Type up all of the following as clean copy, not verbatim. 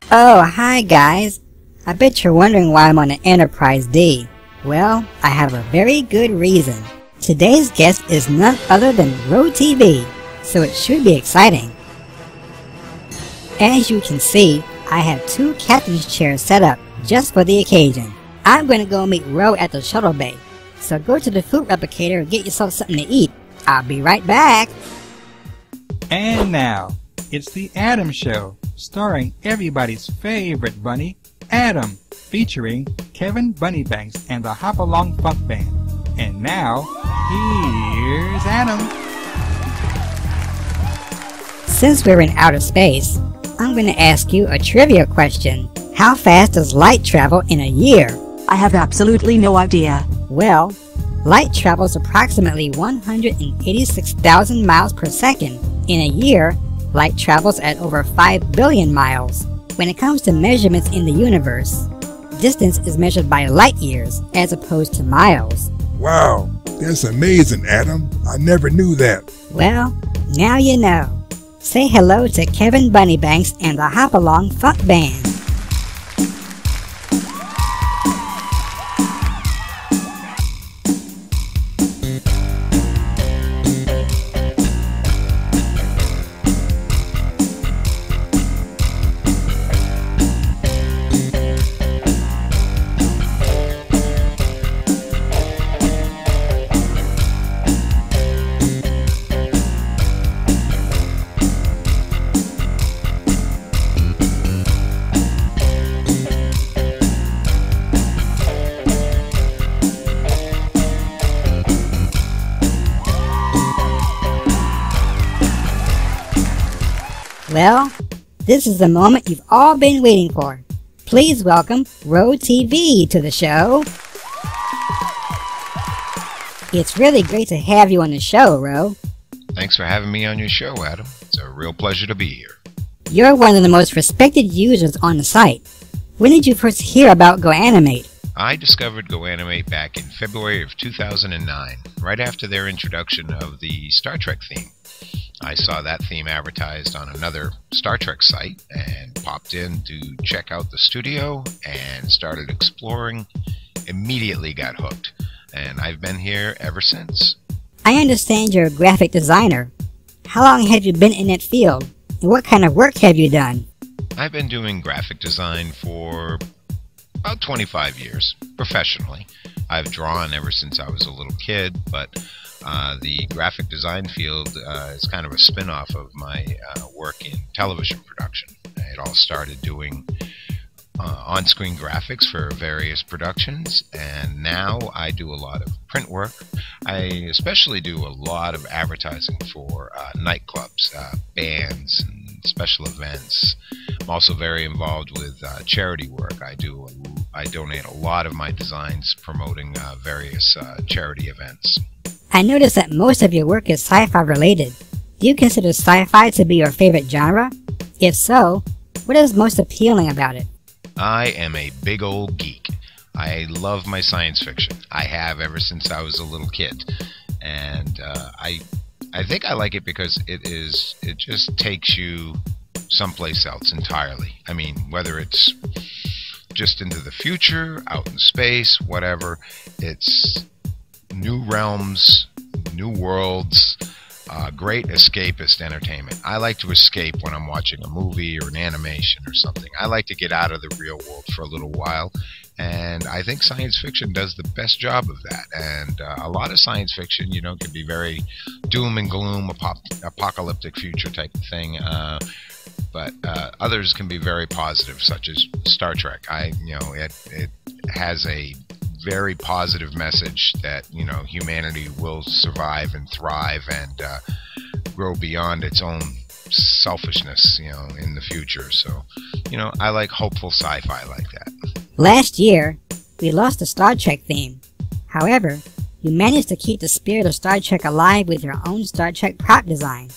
Oh, hi guys. I bet you're wondering why I'm on the Enterprise D. Well, I have a very good reason. Today's guest is none other than Ro TV, so it should be exciting. As you can see, I have two captain's chairs set up just for the occasion. I'm going to go meet Ro at the shuttle bay, so go to the food replicator and get yourself something to eat. I'll be right back. And now, it's the Adam Show, starring everybody's favorite bunny, Adam, featuring Kevin Bunnybanks and the Hopalong Funk Band. And now, here's Adam. Since we're in outer space, I'm going to ask you a trivia question. How fast does light travel in a year? I have absolutely no idea. Well, light travels approximately 186,000 miles per second. In a year, light travels at over 5 billion miles. When it comes to measurements in the universe, distance is measured by light years as opposed to miles. Wow, that's amazing, Adam. I never knew that. Well, now you know. Say hello to Kevin Bunnybanks and the Hopalong Funk Band. Well, this is the moment you've all been waiting for. Please welcome Ro TV to the show. It's really great to have you on the show, Ro. Thanks for having me on your show, Adam. It's a real pleasure to be here. You're one of the most respected users on the site. When did you first hear about GoAnimate? I discovered GoAnimate back in February of 2009, right after their introduction of the Star Trek theme. I saw that theme advertised on another Star Trek site and popped in to check out the studio and started exploring. Immediately got hooked, and I've been here ever since. I understand you're a graphic designer. How long have you been in that field, and what kind of work have you done? I've been doing graphic design for about 25 years, professionally. I've drawn ever since I was a little kid, but the graphic design field is kind of a spin-off of my work in television production. It all started doing on-screen graphics for various productions, and now I do a lot of print work. I especially do a lot of advertising for nightclubs, bands, and special events. I'm also very involved with charity work. I donate a lot of my designs promoting various charity events. I noticed that most of your work is sci-fi related. Do you consider sci-fi to be your favorite genre? If so, what is most appealing about it? I am a big old geek. I love my science fiction. I have ever since I was a little kid. And I think I like it because it just takes you someplace else entirely. I mean, whether it's just into the future, out in space, whatever, it's new realms, new worlds, great escapist entertainment. I like to escape when I'm watching a movie or an animation or something. I like to get out of the real world for a little while, and I think science fiction does the best job of that. And a lot of science fiction, you know, can be very doom and gloom, apocalyptic future type of thing, but others can be very positive, such as Star Trek. It has a very positive message that, you know, humanity will survive and thrive and grow beyond its own selfishness, you know, in the future. So, you know, I like hopeful sci-fi like that. Last year, we lost the Star Trek theme. However, you managed to keep the spirit of Star Trek alive with your own Star Trek prop design.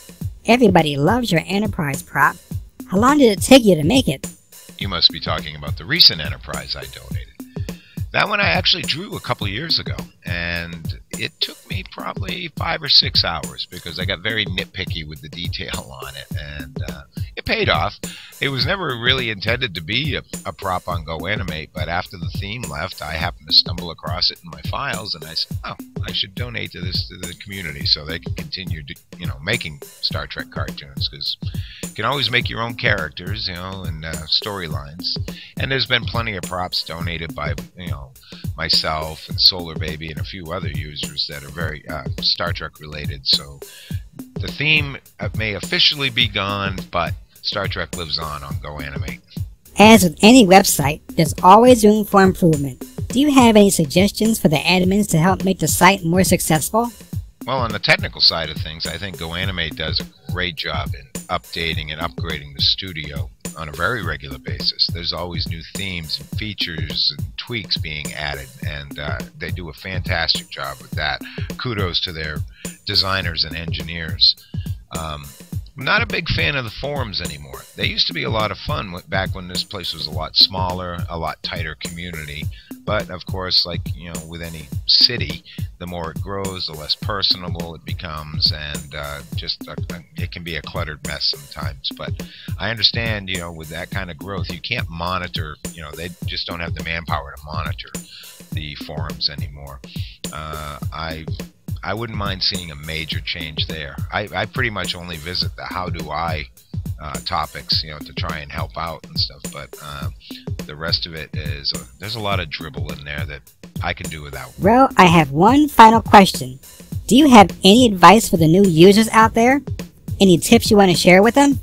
Everybody loves your Enterprise prop. How long did it take you to make it? You must be talking about the recent Enterprise I donated. That one I actually drew a couple years ago, and it took me probably 5 or 6 hours because I got very nitpicky with the detail on it, and it paid off. It was never really intended to be a prop on GoAnimate, but after the theme left, I happened to stumble across it in my files, and I said, oh, I should donate to the community so they can continue to, making Star Trek cartoons, because you can always make your own characters, and storylines. And there's been plenty of props donated by, myself and Solar Baby and a few other users that are very Star Trek related. So the theme may officially be gone, but Star Trek lives on GoAnimate. As with any website, there's always room for improvement. Do you have any suggestions for the admins to help make the site more successful? Well, on the technical side of things, I think GoAnimate does a great job in updating and upgrading the studio on a very regular basis. There's always new themes and features and tweaks being added, and they do a fantastic job with that. Kudos to their designers and engineers. I'm not a big fan of the forums anymore. They used to be a lot of fun back when this place was a lot smaller, a lot tighter community. But of course, like with any city, the more it grows, the less personable it becomes, and it can be a cluttered mess sometimes. But I understand, with that kind of growth, you can't monitor. They just don't have the manpower to monitor the forums anymore. I wouldn't mind seeing a major change there. I pretty much only visit the how do I topics, to try and help out and stuff. But the rest of it is, there's a lot of dribble in there that I can do without. Well, I have one final question. Do you have any advice for the new users out there? Any tips you want to share with them?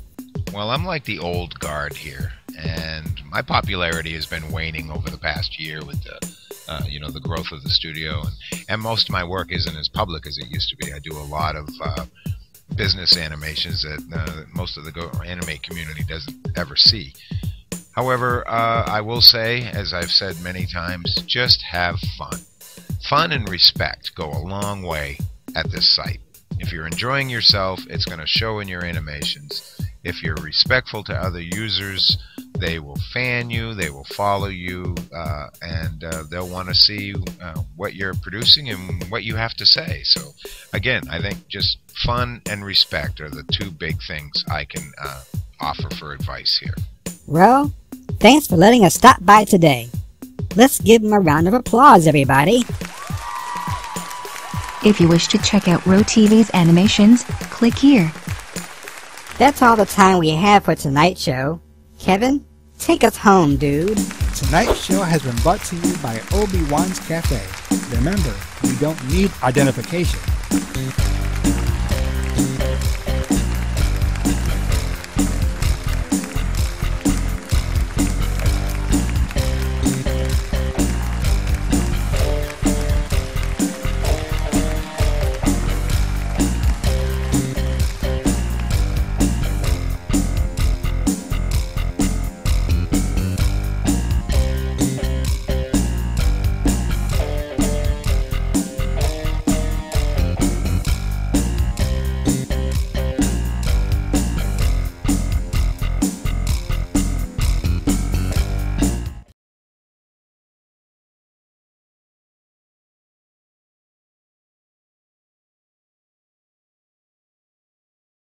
Well, I'm like the old guard here, and my popularity has been waning over the past year with the growth of the studio, and most of my work isn't as public as it used to be. I do a lot of business animations that most of the GoAnimate community doesn't ever see. However, I will say, as I've said many times, just have fun. Fun and respect go a long way at this site. If you're enjoying yourself, it's going to show in your animations. If you're respectful to other users, they will fan you, they will follow you, and they'll want to see what you're producing and what you have to say. So, again, I think just fun and respect are the two big things I can offer for advice here. Well, thanks for letting us stop by today. Let's give them a round of applause, everybody. If you wish to check out RoTV's animations, click here. That's all the time we have for tonight's show. Kevin, take us home, dude. Tonight's show has been brought to you by Obi-Wan's Cafe. Remember, you don't need identification.